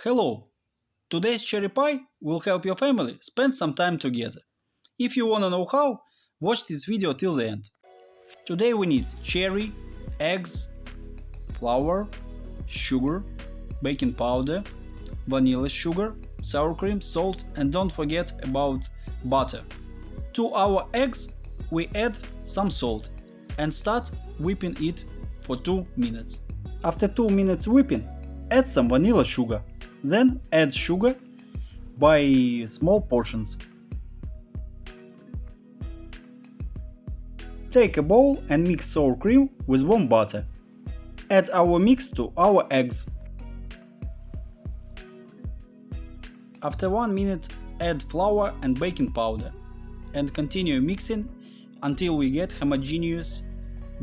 Hello! Today's cherry pie will help your family spend some time together. If you wanna know how, watch this video till the end. Today we need cherry, eggs, flour, sugar, baking powder, vanilla sugar, sour cream, salt, and don't forget about butter. To our eggs we add some salt and start whipping it for 2 minutes. After 2 minutes whipping, add some vanilla sugar. Then add sugar by small portions. Take a bowl and mix sour cream with warm butter. Add our mix to our eggs. After 1 minute, add flour and baking powder and continue mixing until we get homogeneous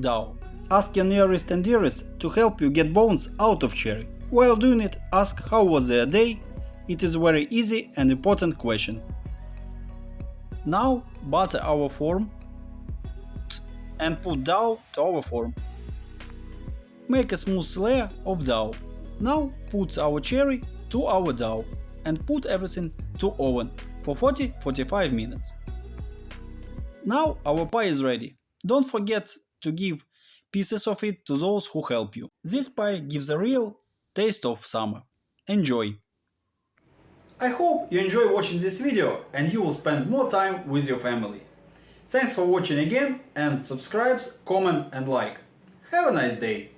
dough. Ask your nearest and dearest to help you get bones out of cherry. While doing it, ask how was their day. It is a very easy and important question. Now butter our form and put dough to our form. Make a smooth layer of dough. Now put our cherry to our dough and put everything to oven for 40-45 minutes. Now our pie is ready. Don't forget to give pieces of it to those who help you. This pie gives a real taste of summer. Enjoy! I hope you enjoy watching this video and you will spend more time with your family. Thanks for watching again and subscribe, comment and like. Have a nice day!